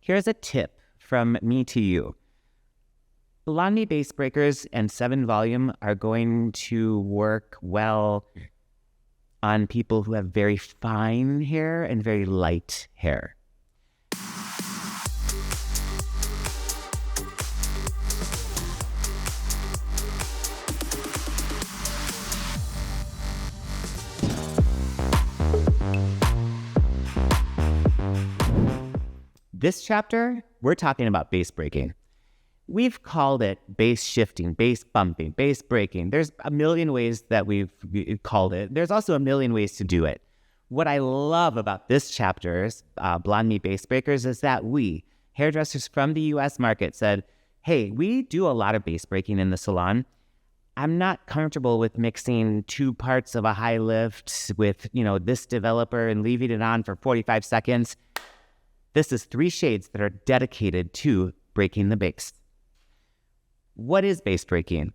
Here's a tip from me to you. BLONDME Base Breakers and 7 volume are going to work well on people who have very fine hair and very light hair. This chapter, we're talking about base breaking. We've called it base shifting, base bumping, base breaking. There's a million ways that we've called it. There's also a million ways to do it. What I love about this chapter's BLONDME Base Breakers is that we, hairdressers from the US market, said, hey, we do a lot of base breaking in the salon. I'm not comfortable with mixing 2 parts of a high lift with, this developer and leaving it on for 45 seconds. This is 3 shades that are dedicated to breaking the base. What is base breaking?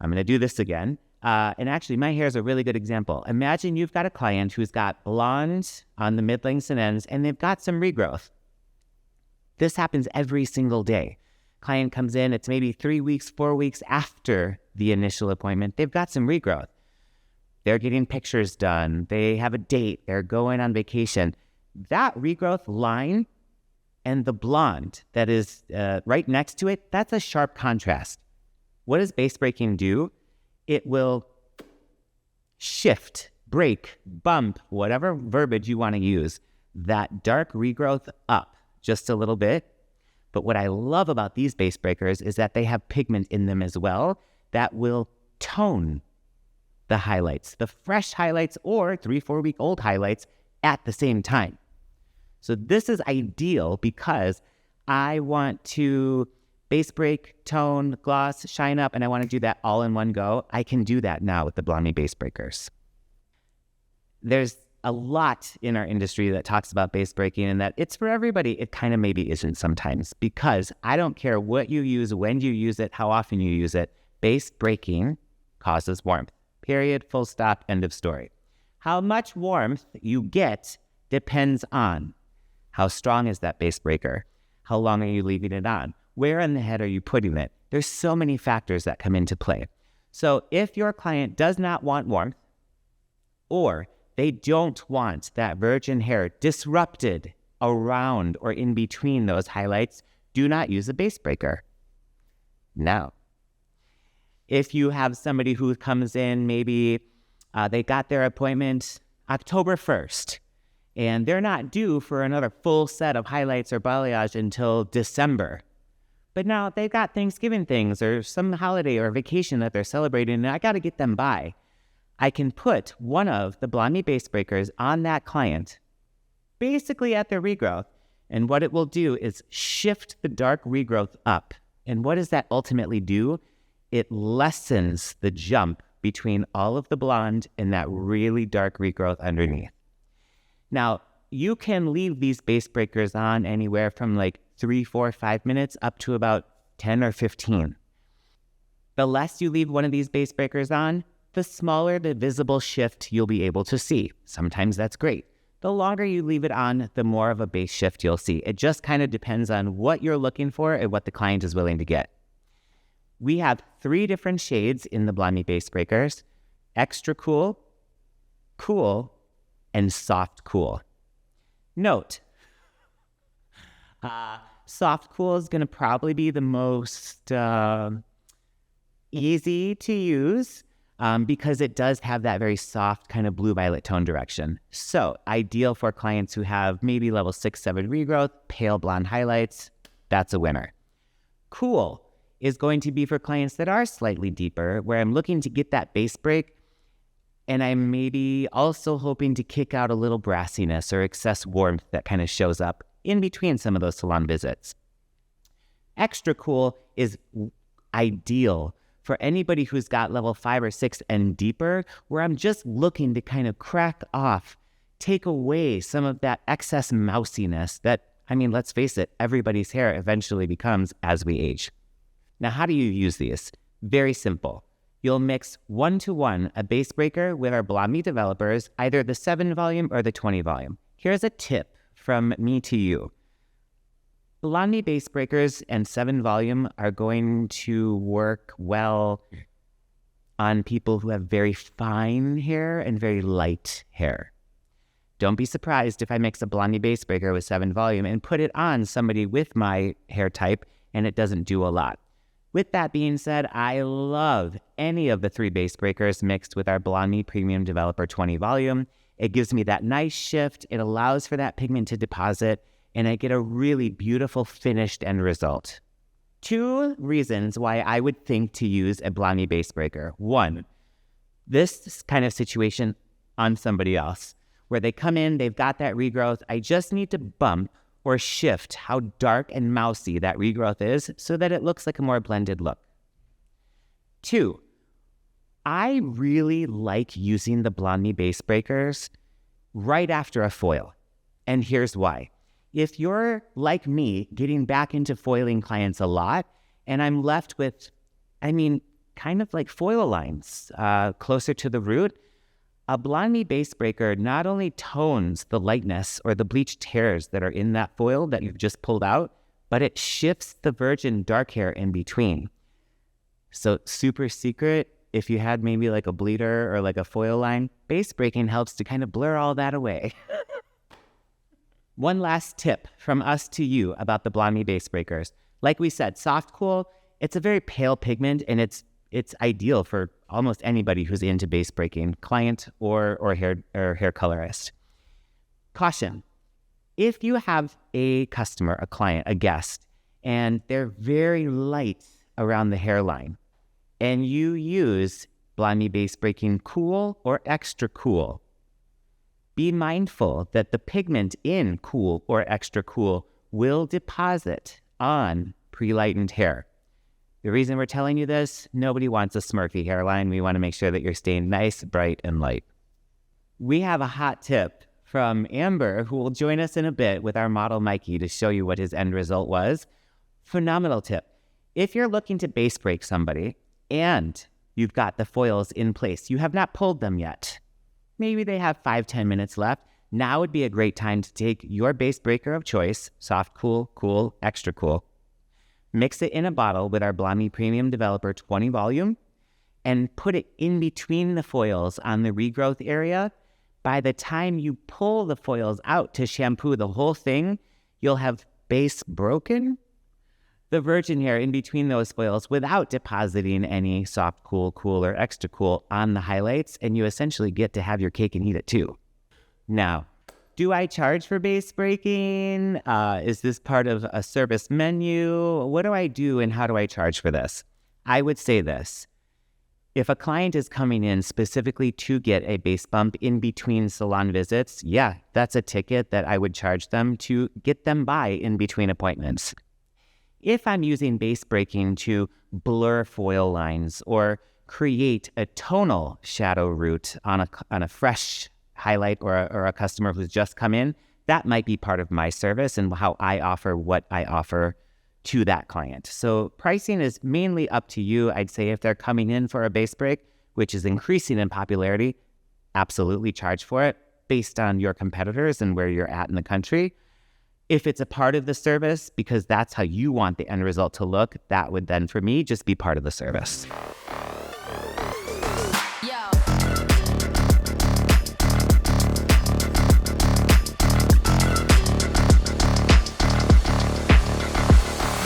I'm going to do this again. And actually, my hair is a really good example. Imagine you've got a client who's got blonde on the mid-lengths and ends, and they've got some regrowth. This happens every single day. Client comes in, it's maybe 3 weeks, 4 weeks after the initial appointment. They've got some regrowth. They're getting pictures done. They have a date. They're going on vacation. That regrowth line and the blonde that is right next to it, that's a sharp contrast. What does base breaking do? It will shift, break, bump, whatever verbiage you want to use, that dark regrowth up just a little bit. But what I love about these base breakers is that they have pigment in them as well that will tone the highlights, the fresh highlights or 3-4 week old highlights at the same time. So this is ideal because I want to base break, tone, gloss, shine up, and I want to do that all in one go. I can do that now with the BLONDME Base Breakers. There's a lot in our industry that talks about base breaking and that it's for everybody. It kind of maybe isn't sometimes, because I don't care what you use, when you use it, how often you use it. Base breaking causes warmth. Period, full stop, end of story. How much warmth you get depends on how strong is that base breaker? How long are you leaving it on? Where in the head are you putting it? There's so many factors that come into play. So if your client does not want warmth, or they don't want that virgin hair disrupted around or in between those highlights, do not use a base breaker. Now, if you have somebody who comes in, maybe they got their appointment October 1st, and they're not due for another full set of highlights or balayage until December. But now they've got Thanksgiving things or some holiday or vacation that they're celebrating, and I got to get them by. I can put one of the BLONDME Base Breakers on that client, basically at their regrowth, and what it will do is shift the dark regrowth up. And what does that ultimately do? It lessens the jump between all of the blonde and that really dark regrowth underneath. Now, you can leave these base breakers on anywhere from like 3, 4, 5 minutes up to about 10 or 15. The less you leave one of these base breakers on, the smaller the visible shift you'll be able to see. Sometimes that's great. The longer you leave it on, the more of a base shift you'll see. It just kind of depends on what you're looking for and what the client is willing to get. We have 3 different shades in the BLONDME Base Breakers: Extra Cool, Cool, and Soft Cool. Note, Soft Cool is going to probably be the most easy to use because it does have that very soft kind of blue-violet tone direction. So ideal for clients who have maybe level 6, 7 regrowth, pale blonde highlights. That's a winner. Cool is going to be for clients that are slightly deeper, where I'm looking to get that base break, and I'm maybe also hoping to kick out a little brassiness or excess warmth that kind of shows up in between some of those salon visits. Extra Cool is ideal for anybody who's got level 5 or 6 and deeper, where I'm just looking to kind of crack off, take away some of that excess mousiness that, let's face it, everybody's hair eventually becomes as we age. Now, how do you use these? Very simple. You'll mix 1-to-1 a base breaker with our BLONDME developers, either the 7 volume or the 20 volume. Here's a tip from me to you. BLONDME Base Breakers and 7 volume are going to work well on people who have very fine hair and very light hair. Don't be surprised if I mix a BLONDME Base Breaker with 7 volume and put it on somebody with my hair type and it doesn't do a lot. With that being said, I love any of the 3 Base Breakers mixed with our BLONDME Premium Developer 20 volume. It gives me that nice shift, it allows for that pigment to deposit, and I get a really beautiful finished end result. 2 reasons why I would think to use a BLONDME Base Breaker. 1, this kind of situation on somebody else, where they come in, they've got that regrowth, I just need to bump or shift how dark and mousy that regrowth is so that it looks like a more blended look. 2, I really like using the BLONDME Base Breakers right after a foil. And here's why. If you're like me, getting back into foiling clients a lot, and I'm left with, kind of like foil lines closer to the root, a BLONDME Base Breaker not only tones the lightness or the bleached hairs that are in that foil that you've just pulled out, but it shifts the virgin dark hair in between. So super secret, if you had maybe like a bleeder or like a foil line, base breaking helps to kind of blur all that away. One last tip from us to you about the BLONDME Base Breakers. Like we said, soft cool, it's a very pale pigment and it's ideal for almost anybody who's into base breaking, client or hair colorist. Caution, if you have a customer, a client, a guest, and they're very light around the hairline, and you use BLONDME Base Breaking Cool or Extra Cool, be mindful that the pigment in Cool or Extra Cool will deposit on pre-lightened hair. The reason we're telling you this, nobody wants a smirky hairline. We want to make sure that you're staying nice, bright, and light. We have a hot tip from Amber, who will join us in a bit with our model Mikey to show you what his end result was. Phenomenal tip. If you're looking to base break somebody and you've got the foils in place, you have not pulled them yet, maybe they have 5-10 minutes left, now would be a great time to take your base breaker of choice, soft cool, cool, extra cool, mix it in a bottle with our BLONDME Premium Developer 20 volume, and put it in between the foils on the regrowth area. By the time you pull the foils out to shampoo the whole thing, you'll have base broken the virgin hair in between those foils without depositing any soft cool, cool, or extra cool on the highlights, and you essentially get to have your cake and eat it too. Now, do I charge for base breaking? Is this part of a service menu? What do I do and how do I charge for this? I would say this. If a client is coming in specifically to get a base bump in between salon visits, yeah, that's a ticket that I would charge them to get them by in between appointments. If I'm using base breaking to blur foil lines or create a tonal shadow root on a fresh highlight or a customer who's just come in, that might be part of my service and how I offer what I offer to that client. So pricing is mainly up to you. I'd say if they're coming in for a base break, which is increasing in popularity, absolutely charge for it based on your competitors and where you're at in the country. If it's a part of the service, because that's how you want the end result to look, that would then, for me, just be part of the service.